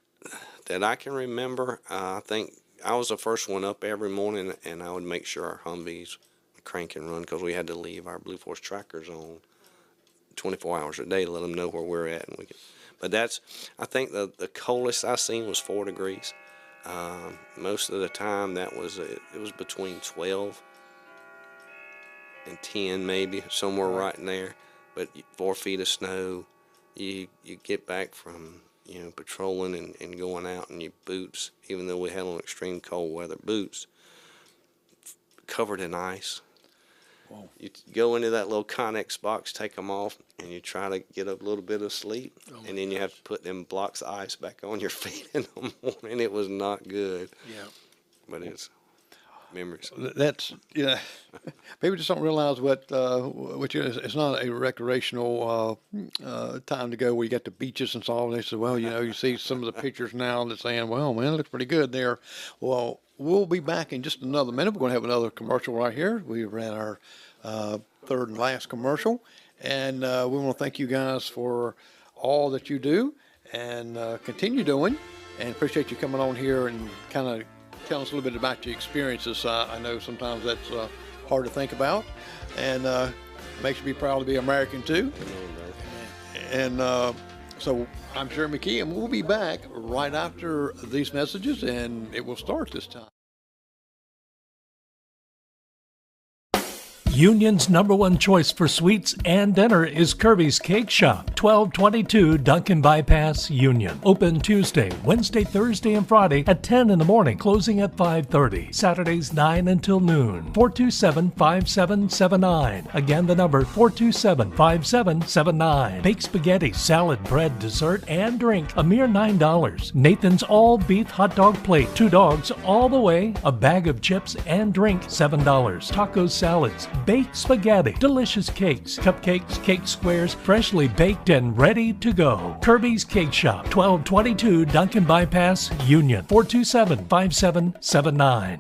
That I can remember, I think I was the first one up every morning, and I would make sure our Humvees crank and run, because we had to leave our Blue Force trackers on 24 hours a day to let them know where we're at, and we can. But I think the coldest I seen was 4 degrees. Most of the time it was between 12 and 10 maybe, somewhere right in there. But 4 feet of snow, you get back from patrolling and going out in your boots, even though we had on extreme cold weather boots, covered in ice. Whoa. You go into that little Connex box, take them off, and you try to get a little bit of sleep, and then you have to put them blocks of ice back on your feet in the morning. It was not good. Yeah. But it's memories. That's people just don't realize it's not a recreational time to go where you got the beaches and so on. They say, well, you see some of the pictures now and they're saying, well, man, it looks pretty good there. Well, we'll be back in just another minute. We're going to have another commercial right here. We ran our third and last commercial, and we want to thank you guys for all that you do and continue doing, and appreciate you coming on here and kind of tell us a little bit about your experiences. I know sometimes that's hard to think about, and makes you be proud to be American too. And so I'm Jerry McKee, and we'll be back right after these messages, and it will start this time. Union's #1 choice for sweets and dinner is Kirby's Cake Shop, 1222 Duncan Bypass, Union. Open Tuesday, Wednesday, Thursday, and Friday at 10 in the morning, closing at 5:30. Saturdays 9 until noon. 427-5779. Again, the number 427-5779. Baked spaghetti, salad, bread, dessert, and drink, a mere $9. Nathan's all-beef hot dog plate, 2 dogs all the way, a bag of chips and drink, $7. Taco salads, baked spaghetti, delicious cakes, cupcakes, cake squares, freshly baked and ready to go. Kirby's Cake Shop, 1222 Duncan Bypass, Union, 427-5779.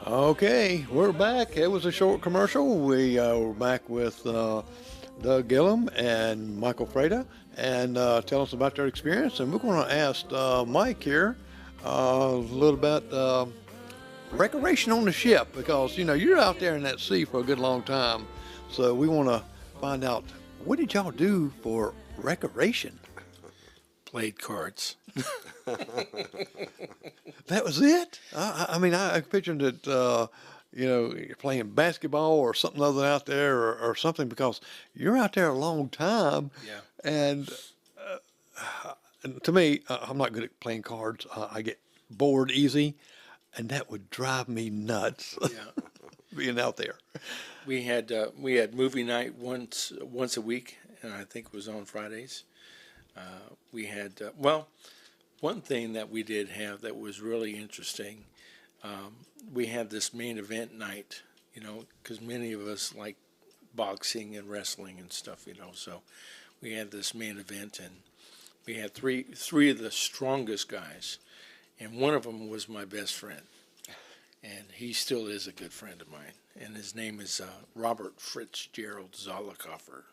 Okay, we're back. It was a short commercial. We're back with Doug Gilliam and Michael Freyta, and tell us about their experience. And we're going to ask Mike here a little bit recreation on the ship, because you're out there in that sea for a good long time. So we want to find out, what did y'all do for recreation? Played cards. That was it? I mean, I pictured that, you're playing basketball or something other out there, or something, because you're out there a long time. Yeah. And to me, I'm not good at playing cards. I get bored easy, and that would drive me nuts. Yeah. Being out there. We had movie night once a week, and I think it was on Fridays. We had one thing that we did have that was really interesting. We had this main event night, because many of us like boxing and wrestling and stuff, So we had this main event, and we had three of the strongest guys, and one of them was my best friend, and he still is a good friend of mine, and his name is Robert Fitzgerald Zollicoffer,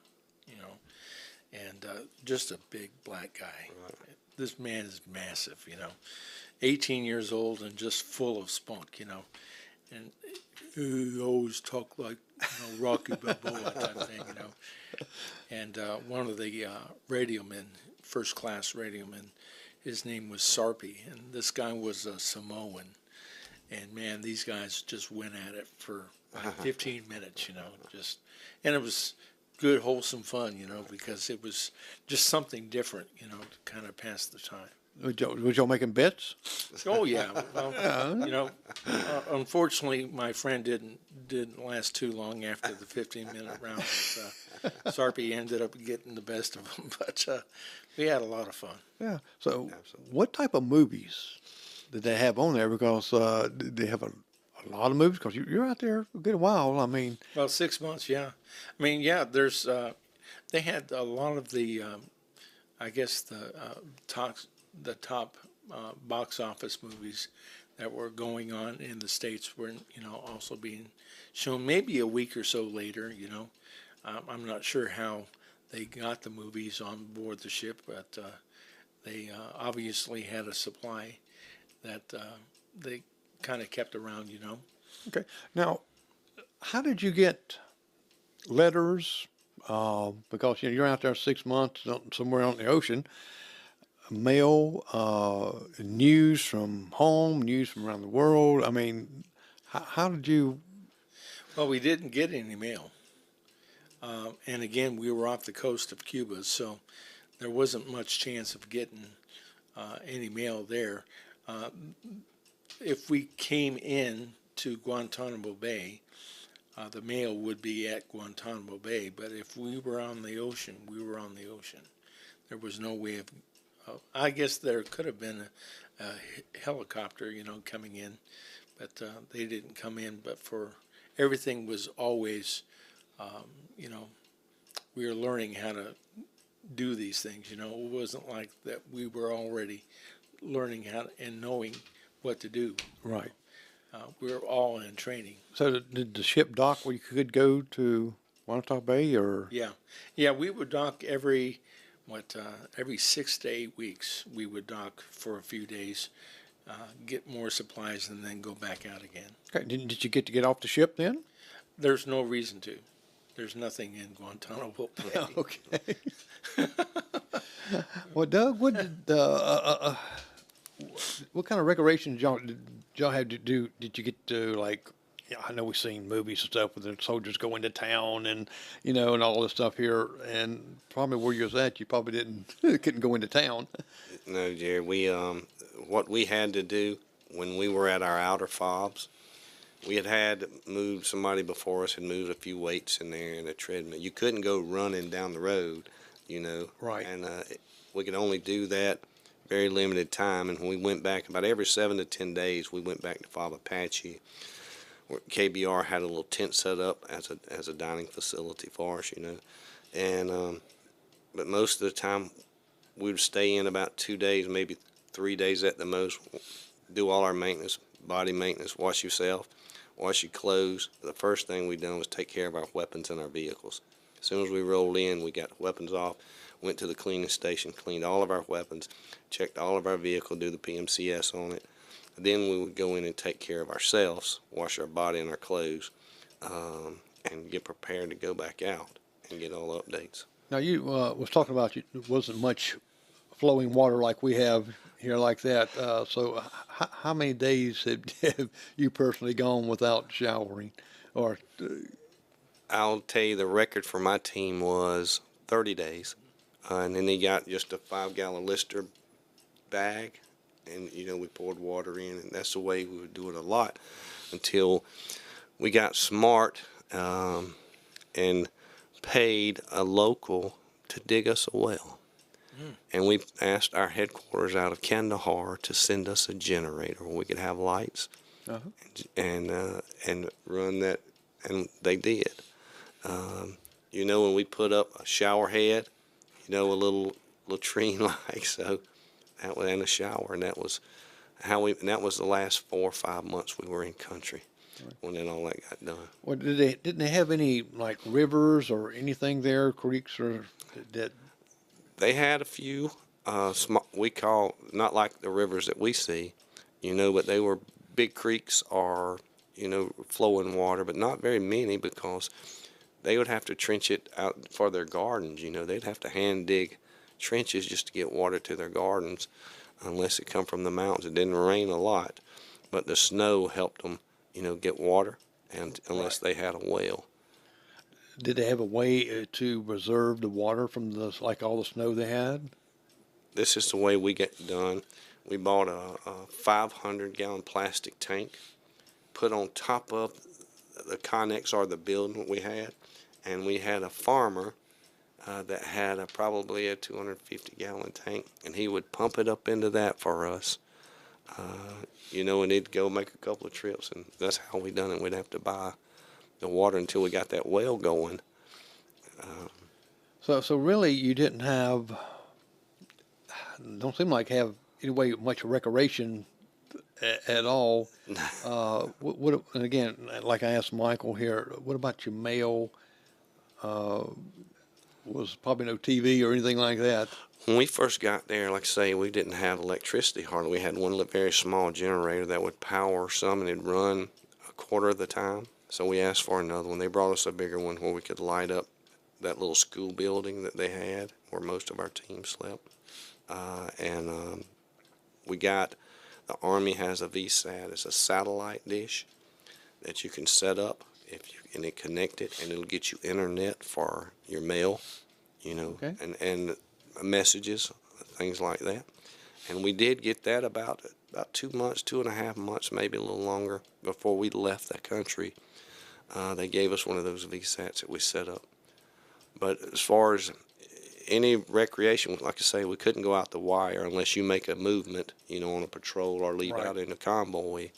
and just a big black guy. Right. This man is massive, 18 years old and just full of spunk, and he always talk like Rocky Balboa type thing, And one of the radio men, first class radio men, his name was Sarpy, and this guy was a Samoan. And man, these guys just went at it for like 15 minutes, and it was good, wholesome fun, because it was just something different, to kind of pass the time. Was y'all making bets? Oh yeah, well, unfortunately, my friend didn't last too long after the 15-minute round. Sarpy ended up getting the best of them, but we had a lot of fun. Yeah. So, what type of movies did they have on there? Because did they have a lot of movies? Because you're out there a good while. I mean, well, 6 months. Yeah. I mean, yeah. There's they had a lot of the I guess the top box office movies that were going on in the States were also being shown maybe a week or so later. I'm not sure how they got the movies on board the ship, but they obviously had a supply that they kind of kept around, Okay. Now, how did you get letters? Because you're out there 6 months somewhere on the ocean. Mail, news from home, news from around the world. I mean, how did you? Well, we didn't get any mail. And again, we were off the coast of Cuba, so there wasn't much chance of getting any mail there. Uh, if we came in to Guantanamo Bay, the mail would be at Guantanamo Bay. But if we were on the ocean, we were on the ocean. There was no way of. I guess there could have been a helicopter, coming in, but they didn't come in. But for everything was always, we were learning how to do these things. It wasn't like that we were already learning how to, and knowing what to do. Right. We were all in training. So did the ship dock where you could go to Guantanamo Bay, or? Yeah, we would dock every 6 to 8 weeks. We would dock for a few days, get more supplies, and then go back out again. Okay. Did you get off the ship then? There's no reason to. There's nothing in Guantanamo Bay. Okay. Well, Doug, what kind of recreations did y'all have to do? Did you get to, like? I know we've seen movies and stuff where the soldiers go into town and and all this stuff here, and probably where you was at, you probably couldn't go into town. No, Jerry. We what we had to do when we were at our outer fobs, we had moved, somebody before us had moved a few weights in there in a treadmill. You couldn't go running down the road, Right. And we could only do that very limited time. And when we went back about every 7 to 10 days, we went back to Fob Apache, where KBR had a little tent set up as a dining facility for us, And but most of the time, we would stay in about 2 days, maybe 3 days at the most, do all our maintenance, body maintenance, wash yourself, wash your clothes. The first thing we done was take care of our weapons and our vehicles. As soon as we rolled in, we got weapons off, went to the cleaning station, cleaned all of our weapons, checked all of our vehicle, do the PMCS on it. Then we would go in and take care of ourselves, wash our body and our clothes, and get prepared to go back out and get all updates. Now you was talking about there wasn't much flowing water like we have here like that. So how many days have you personally gone without showering? Or I'll tell you, the record for my team was 30 days. And then they got just a 5-gallon Lister bag, and we poured water in, and that's the way we would do it a lot until we got smart and paid a local to dig us a well. And we asked our headquarters out of Kandahar to send us a generator where we could have lights and run that, and they did. When we put up a shower head, a little latrine like so, that was in a shower, and that was that was the last 4 or 5 months we were in country when then all that got done. Well, didn't they have any like rivers or anything there, creeks or that? They had a few, we call, not like the rivers that we see, but they were big creeks or, flowing water, but not very many because they would have to trench it out for their gardens. They'd have to hand dig trenches just to get water to their gardens unless it come from the mountains. It didn't rain a lot, but the snow helped them, get water, and unless they had a well. Did they have a way to reserve the water from like all the snow they had? This is the way we get done. We bought a 500-gallon plastic tank, put on top of the Connex or the building we had, and we had a farmer that had probably a 250-gallon tank, and he would pump it up into that for us. And he'd go make a couple of trips, and that's how we done it. We'd have to buy the water until we got that well going. So really, you don't seem like have any way much recreation at all. And again, like I asked Michael here, what about your mail? Was probably no TV or anything like that. When we first got there, like I say, we didn't have electricity hardly. We had one very small generator that would power some, and it'd run quarter of the time. So we asked for another one. They brought us a bigger one where we could light up that little school building that they had where most of our team slept. We got, the Army has a VSAT. It's a satellite dish that you can set up and it connect it, and it'll get you internet for your mail, you know, Okay. and messages, things like that. And we did get that about 2 months, 2.5 months, maybe a little longer before we left the country. They gave us one of those VSATs that we set up. But as far as any recreation, like I say, we couldn't go out the wire unless you make a movement, you know, on a patrol or leave Right. out in a convoy.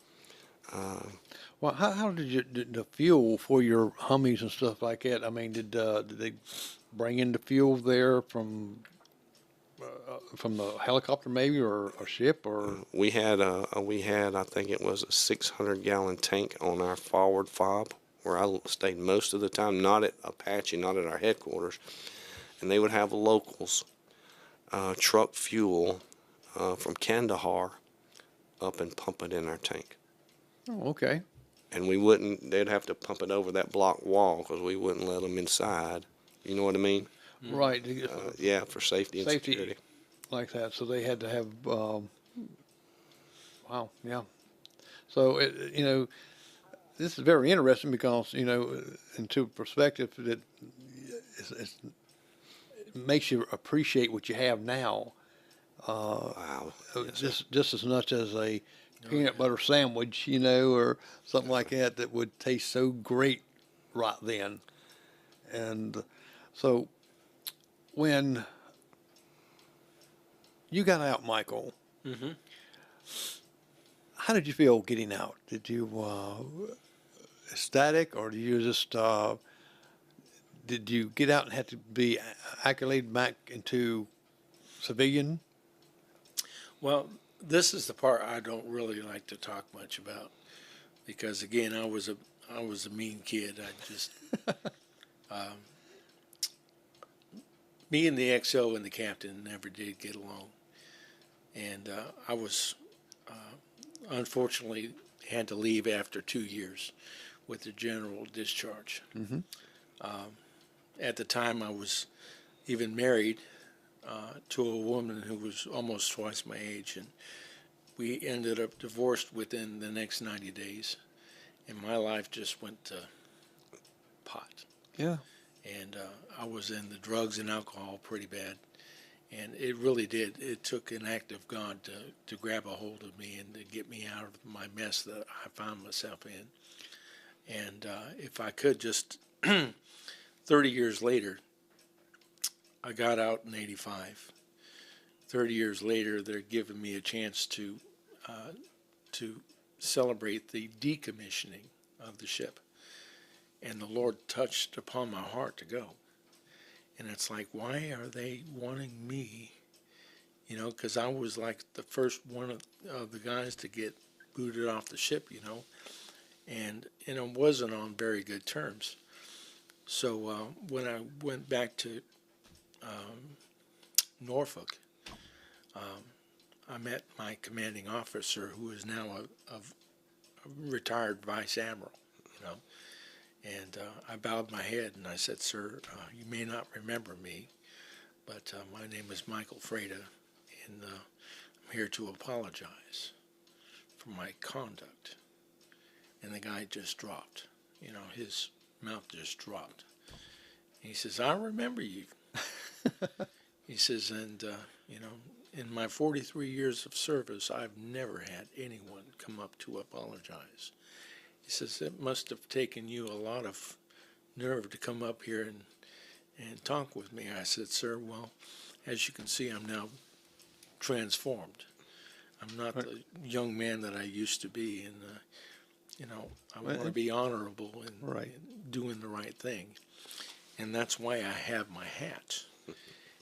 Well, how did the fuel for your Hummees and stuff like that? I mean, did they bring in the fuel there from the helicopter maybe or a ship or? We had I think it was a 600-gallon tank on our forward fob where I stayed most of the time, not at Apache, not at our headquarters, and they would have locals truck fuel from Kandahar up and pump it in our tank. Oh, okay. And they'd have to pump it over that block wall because we wouldn't let them inside. You know what I mean? Right. Yeah, for safety and Safety. security. Like that. So they had to have, wow, yeah. So, you know, this is very interesting because, you know, into perspective, that it makes you appreciate what you have now. Wow. Just as much as a peanut butter sandwich, you know, or something like that would taste so great right then. And so when you got out, Michael, how did you feel getting out? Did you ecstatic, or did you get out and have to be accoladed back into civilian? Well, this is the part I don't really like to talk much about because, again, I was a mean kid. I just me and the XO and the captain never did get along, and I was unfortunately had to leave after 2 years with the general discharge. At the time, I was even married to a woman who was almost twice my age, and we ended up divorced within the next 90 days, and my life just went to pot. Yeah. And I was in the drugs and alcohol pretty bad, and it really did. It took an act of God to grab a hold of me and to get me out of my mess that I found myself in. And if I could just 30 years later, I got out in '85. 30 years later, they're giving me a chance to celebrate the decommissioning of the ship. And the Lord touched upon my heart to go. And it's like, why are they wanting me? You know, because I was like the first one of the guys to get booted off the ship, you know. And it wasn't on very good terms. So when I went back to Norfolk, I met my commanding officer, who is now a retired vice admiral, you know. And I bowed my head and I said, "Sir, you may not remember me, but my name is Michael Freyta, and I'm here to apologize for my conduct." And the guy just dropped. You know, his mouth just dropped. He says, "I remember you." He says, and, you know, in my 43 years of service, I've never had anyone come up to apologize. He says, "It must have taken you a lot of nerve to come up here and talk with me." I said, "Sir, well, as you can see, I'm now transformed. I'm not the young man that I used to be, and, you know, I want to be honorable and doing the right thing. And that's why I have my hat,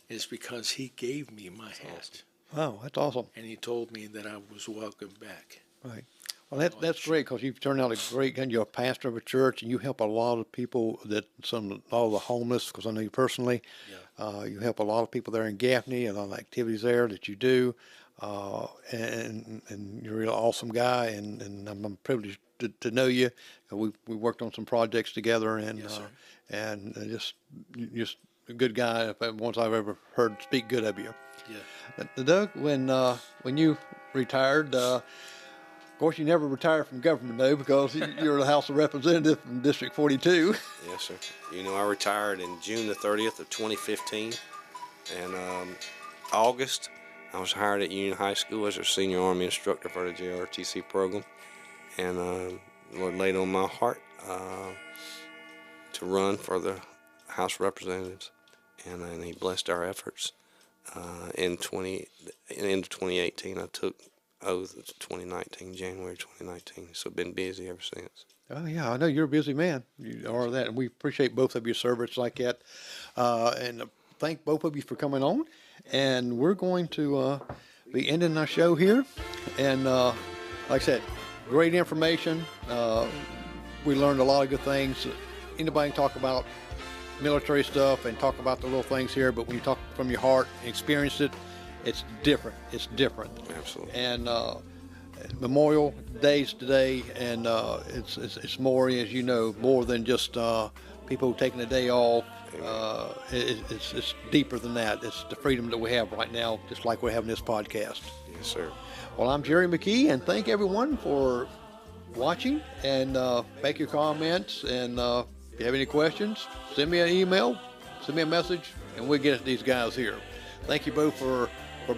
is because he gave me my hat. Wow, that's awesome. And he told me that I was welcome back." Right. Well, that's great, because you've turned out a great guy. You're a pastor of a church, and you help a lot of people, all the homeless, because I know you personally. You help a lot of people there in Gaffney, and a lot of activities there that you do. And you're a real awesome guy, and I'm privileged to know you. We worked on some projects together, and Yes, sir. and just a good guy. Once I've ever heard speak good of you. Yeah. Doug, when you retired, of course you never retired from government though, because you're the House of Representatives from District 42. Yes, sir. You know, I retired in June the 30th of 2015, and August I was hired at Union High School as a senior Army instructor for the JRTC program, and Lord laid on my heart to run for the House of Representatives, and He blessed our efforts. In 2018, I took oath. 2019, January 2019. So been busy ever since. Oh yeah, I know you're a busy man. You are that, and we appreciate both of your service like that. And thank both of you for coming on. And we're going to be ending our show here. And like I said, great information. We learned a lot of good things. Anybody can talk about military stuff and talk about the little things here, but when you talk from your heart and experience it, it's different. It's different. Absolutely. And Memorial Days today, and it's more, as you know, more than just people taking a day off. It's deeper than that. It's the freedom that we have right now, just like we're having this podcast. Yes, sir. Well, I'm Jerry McKee, and thank everyone for watching, and make your comments, and if you have any questions, send me an email, send me a message, and we'll get these guys here. Thank you both for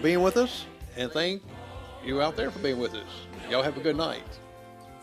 being with us, and thank you out there for being with us. Y'all have a good night.